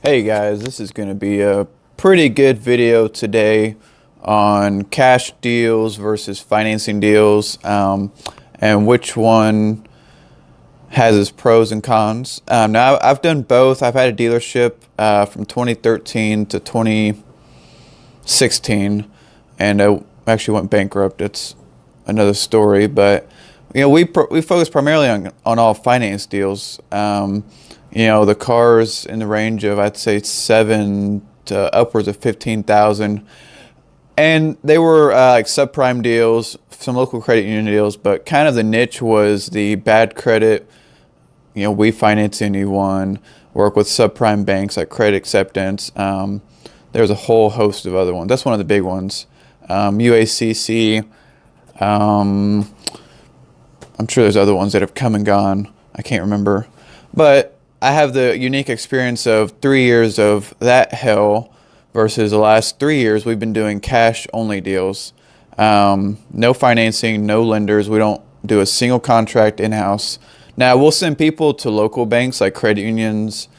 Hey guys, this is going to be a pretty good video today on cash deals versus financing deals, and which one has its pros and cons. Now, I've done both. I've had a dealership from 2013 to 2016, and I actually went bankrupt. It's another story, but we focus primarily on all finance deals. The cars in the range of, I'd say, 7 to upwards of 15,000, and they were like subprime deals, some local credit union deals, but kind of the niche was the bad credit. We finance anyone, work with subprime banks like Credit Acceptance. There's a whole host of other ones. That's one of the big ones. UACC. I'm sure there's other ones that have come and gone. I can't remember, but I have the unique experience of 3 years of that hell versus the last 3 years we've been doing cash only deals. No financing, no lenders. We don't do a single contract in-house. Now, we'll send people to local banks like credit unions,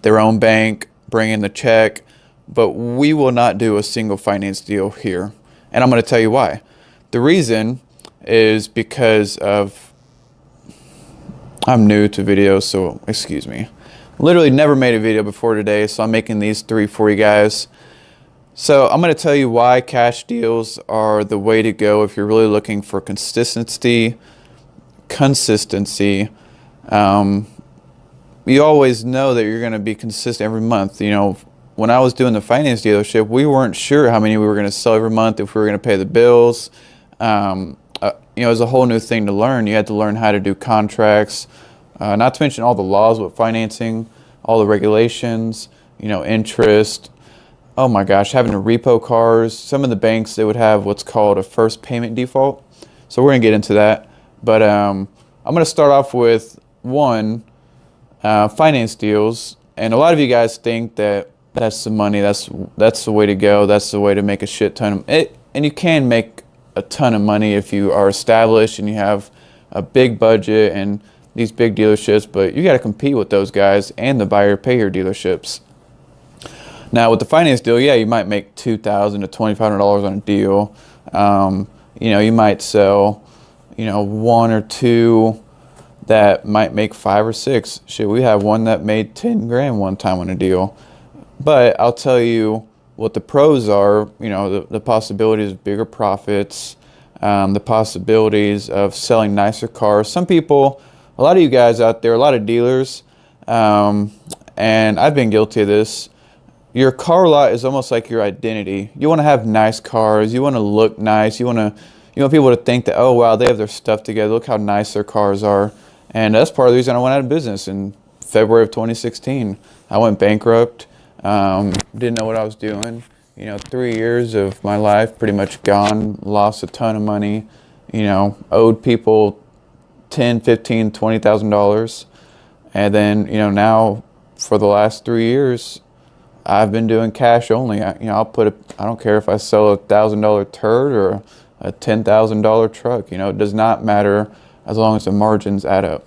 their own bank, bring in the check, but we will not do a single finance deal here. And I'm going to tell you why. The reason is because of, I'm new to videos, so excuse me. Literally never made a video before today, so I'm making these 3 for you guys. So I'm going to tell you why cash deals are the way to go if you're really looking for consistency. You always know that you're going to be consistent every month. When I was doing the finance dealership, we weren't sure how many we were going to sell every month, if we were going to pay the bills. It was a whole new thing to learn. You had to learn how to do contracts, not to mention all the laws with financing, all the regulations, interest. Oh my gosh, having to repo cars. Some of the banks, they would have what's called a first payment default. So we're going to get into that. But I'm going to start off with finance deals. And a lot of you guys think that that's the money, that's the way to go, that's the way to make a shit ton of it. And you can make a ton of money if you are established and you have a big budget and these big dealerships, but you got to compete with those guys and the buyer payer dealerships. Now with the finance deal, yeah, you might make $2,000 to $2,500 on a deal. You might sell, one or two that might make 5 or 6. Shit, we have one that made 10 grand one time on a deal. But I'll tell you what the pros are, the possibilities of bigger profits, the possibilities of selling nicer cars. Some people, a lot of you guys out there, a lot of dealers, and I've been guilty of this. Your car lot is almost like your identity. You want to have nice cars. You want to look nice. You want people to think that, oh, wow, they have their stuff together. Look how nice their cars are. And that's part of the reason I went out of business in February of 2016. I went bankrupt. Didn't know what I was doing. 3 years of my life pretty much gone. Lost a ton of money. Owed people $10,000, $15,000, $20,000. And then, now for the last 3 years, I've been doing cash only. I don't care if I sell a $1,000 turd or a $10,000 truck. It does not matter as long as the margins add up.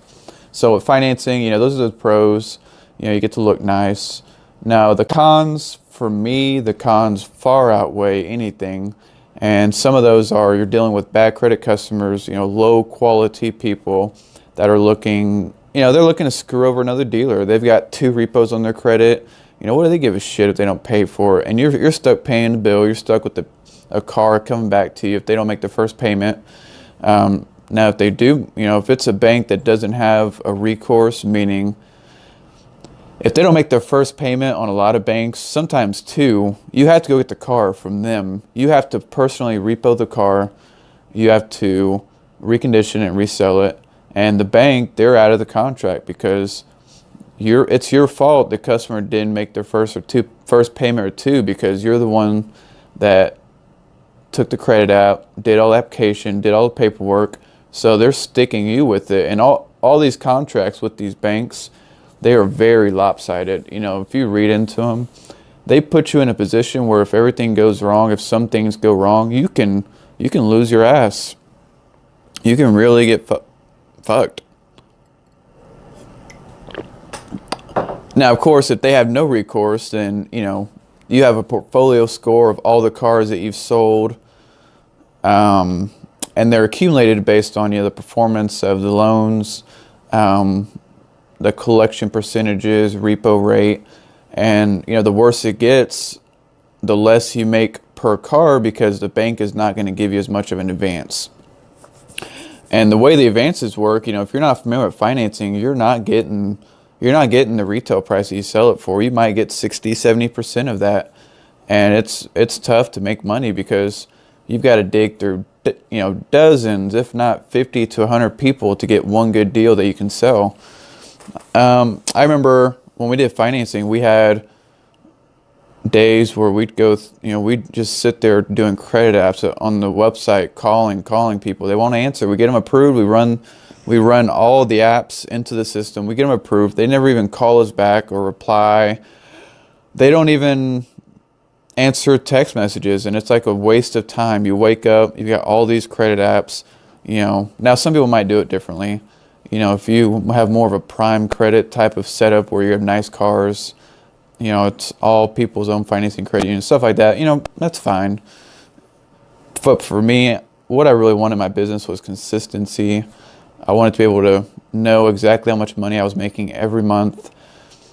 So with financing, those are the pros. You get to look nice. Now the cons, for me, the cons far outweigh anything. And some of those are you're dealing with bad credit customers, low quality people that are looking, they're looking to screw over another dealer. They've got 2 repos on their credit. What do they give a shit if they don't pay for it? And you're stuck paying the bill. You're stuck with a car coming back to you if they don't make the first payment. Now, if they do, if it's a bank that doesn't have a recourse, meaning if they don't make their first payment on a lot of banks, sometimes 2, you have to go get the car from them. You have to personally repo the car. You have to recondition it and resell it. And the bank, they're out of the contract because it's your fault the customer didn't make their first payment or 2 because you're the one that took the credit out, did all the application, did all the paperwork. So they're sticking you with it. And all these contracts with these banks, they are very lopsided. If you read into them, they put you in a position where if everything goes wrong, if some things go wrong, you can lose your ass. You can really get fucked. Now, of course, if they have no recourse, then, you have a portfolio score of all the cars that you've sold, and they're accumulated based on, the performance of the loans, the collection percentages, repo rate, and, the worse it gets, the less you make per car because the bank is not going to give you as much of an advance. And the way the advances work, if you're not familiar with financing, you're not getting the retail price that you sell it for. You might get 60, 70% of that. And it's tough to make money because you've got to dig through, dozens, if not 50 to 100 people to get one good deal that you can sell. I remember when we did financing, we had days where we'd go, we'd just sit there doing credit apps on the website, calling people. They won't answer. We get them approved. We run all the apps into the system. We get them approved. They never even call us back or reply. They don't even answer text messages, and it's like a waste of time. You wake up, you've got all these credit apps. Now some people might do it differently. If you have more of a prime credit type of setup where you have nice cars, it's all people's own financing credit union, stuff like that, that's fine. But for me, what I really wanted in my business was consistency. I wanted to be able to know exactly how much money I was making every month.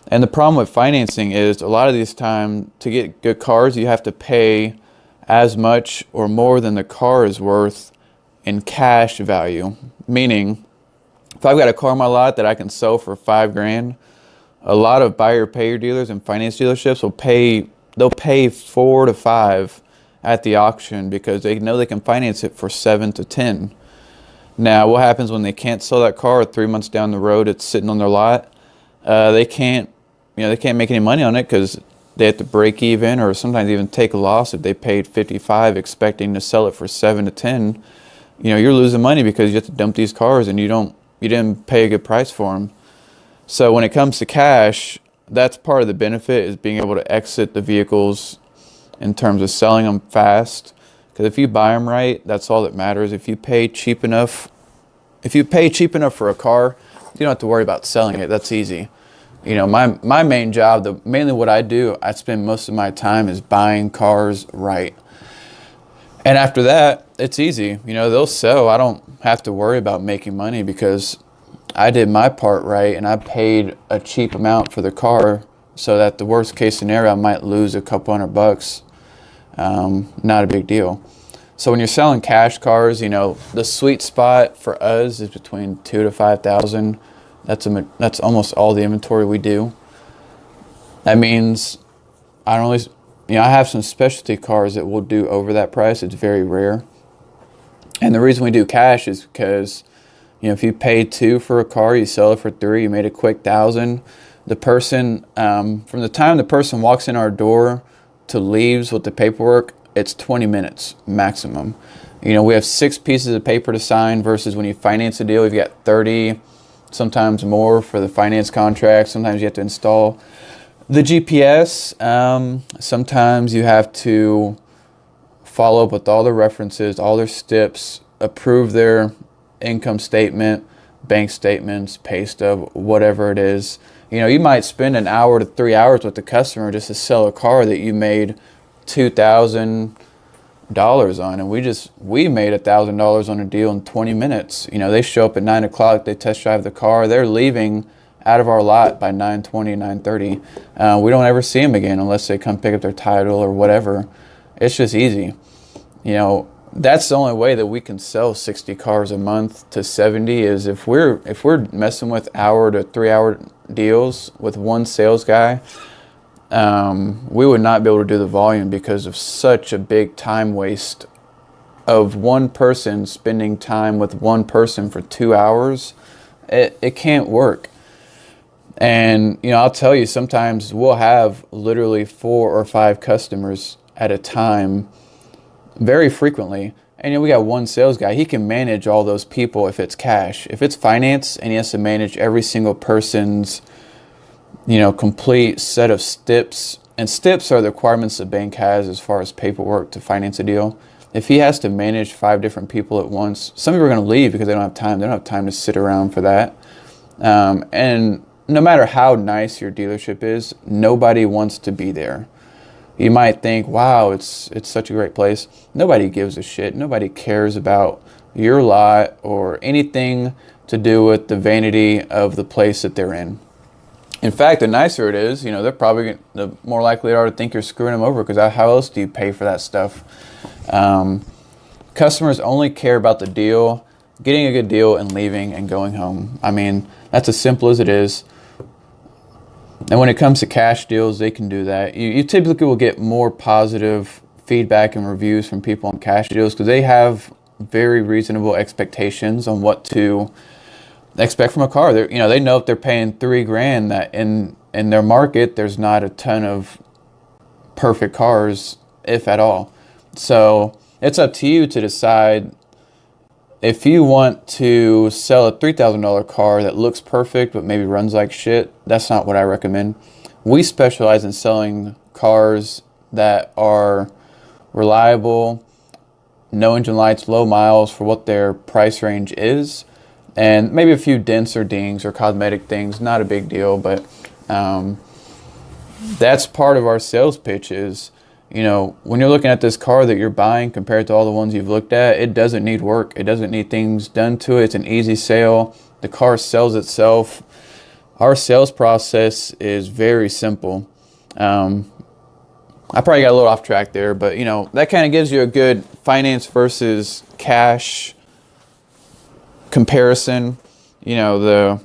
And the problem with financing is a lot of these times to get good cars, you have to pay as much or more than the car is worth in cash value. Meaning, if I've got a car in my lot that I can sell for $5,000, a lot of buyer payer dealers and finance dealerships they'll pay 4 to 5 at the auction because they know they can finance it for 7 to 10. Now, what happens when they can't sell that car 3 months down the road? It's sitting on their lot. They can't make any money on it because they have to break even or sometimes even take a loss if they paid 55 expecting to sell it for 7 to 10. You're losing money because you have to dump these cars and you didn't pay a good price for them. So when it comes to cash, that's part of the benefit is being able to exit the vehicles in terms of selling them fast. Because if you buy them right, that's all that matters. If you pay cheap enough for a car, you don't have to worry about selling it. That's easy. My main job, mainly what I do, I spend most of my time is buying cars right. And after that, it's easy. They'll sell. I don't have to worry about making money because I did my part right and I paid a cheap amount for the car so that the worst case scenario, I might lose a couple $100. Not a big deal. So when you're selling cash cars, the sweet spot for us is between 2 to 5,000. That's almost all the inventory we do. That means I have some specialty cars that will do over that price. It's very rare. And the reason we do cash is because, if you pay 2 for a car, you sell it for 3, you made a quick 1,000. The person, from the time the person walks in our door to leaves with the paperwork, it's 20 minutes maximum. We have 6 pieces of paper to sign versus when you finance a deal, you've got 30, sometimes more for the finance contract. Sometimes you have to install the GPS. Sometimes you have to follow up with all the references, all their steps, approve their income statement, bank statements, pay stub, whatever it is. You might spend an hour to 3 hours with the customer just to sell a car that you made $2,000 on, and we made $1,000 on a deal in 20 minutes. They show up at 9 o'clock, they test drive the car, they're leaving out of our lot by 9:20, 9:30. We don't ever see them again unless they come pick up their title or whatever. It's just easy. That's the only way that we can sell 60 cars a month to 70 is if we're messing with hour to 3 hour deals with one sales guy. We would not be able to do the volume because of such a big time waste of one person spending time with one person for 2 hours. It can't work. And, I'll tell you, sometimes we'll have literally 4 or 5 customers at a time very frequently. And, we got one sales guy. He can manage all those people if it's cash. If it's finance and he has to manage every single person's, complete set of steps. And steps are the requirements the bank has as far as paperwork to finance a deal. If he has to manage 5 different people at once, some people are going to leave because they don't have time. They don't have time to sit around for that. And no matter how nice your dealership is, nobody wants to be there. You might think, wow, it's such a great place. Nobody gives a shit. Nobody cares about your lot or anything to do with the vanity of the place that they're in. In fact, the nicer it is, you know, they're probably, the more likely they are to think you're screwing them over, because how else do you pay for that stuff? Customers only care about the deal, getting a good deal, and leaving and going home. I mean, that's as simple as it is. And when it comes to cash deals, they can do that. You typically will get more positive feedback and reviews from people on cash deals, because they have very reasonable expectations on what to expect from a car. You know, they know if they're paying $3,000 that in their market, there's not a ton of perfect cars, if at all. So it's up to you to decide if you want to sell a $3,000 car that looks perfect but maybe runs like shit. That's not what I recommend. We specialize in selling cars that are reliable, no engine lights, low miles for what their price range is, and maybe a few dents or dings or cosmetic things. Not a big deal, but that's part of our sales pitch is, you know, when you're looking at this car that you're buying compared to all the ones you've looked at, it doesn't need work. It doesn't need things done to it. It's an easy sale. The car sells itself. Our sales process is very simple. I probably got a little off track there, but, you know, that kind of gives you a good finance versus cash comparison. You know,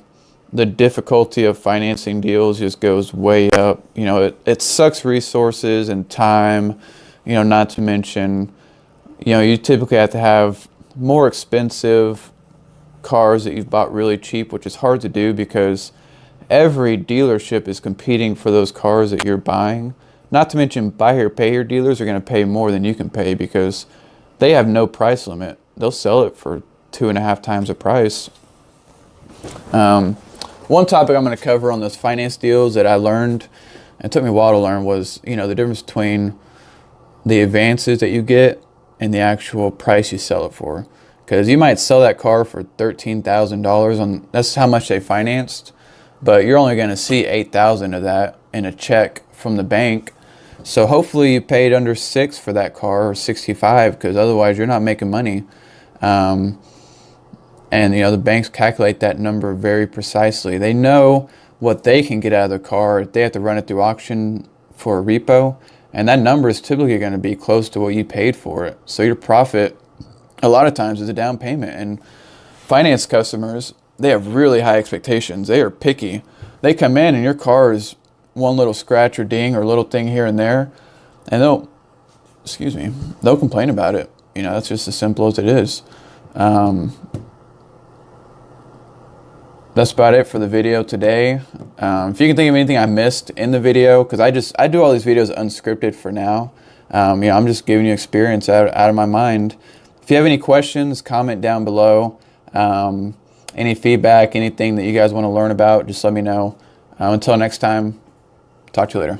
the difficulty of financing deals just goes way up. You know, it sucks resources and time, you know, not to mention, you know, you typically have to have more expensive cars that you've bought really cheap, which is hard to do because every dealership is competing for those cars that you're buying. Not to mention, buy here, pay here dealers are going to pay more than you can pay because they have no price limit. They'll sell it for 2.5 times the price. One topic I'm going to cover on those finance deals that I learned, and it took me a while to learn, was, you know, the difference between the advances that you get and the actual price you sell it for. Because you might sell that car for $13,000 on, that's how much they financed, but you're only going to see $8,000 of that in a check from the bank. So hopefully you paid under $6,000 for that car, or $6,500, because otherwise you're not making money. And, you know, the banks calculate that number very precisely. They know what they can get out of the car if they have to run it through auction for a repo. And that number is typically going to be close to what you paid for it. So your profit, a lot of times, is a down payment. And finance customers, they have really high expectations. They are picky. They come in and your car is one little scratch or ding or little thing here and there, and they'll complain about it. You know, that's just as simple as it is. That's about it for the video today. If you can think of anything I missed in the video, because I do all these videos unscripted for now. You know, I'm just giving you experience out of my mind. If you have any questions, comment down below. Any feedback, anything that you guys want to learn about, just let me know. Until next time, talk to you later.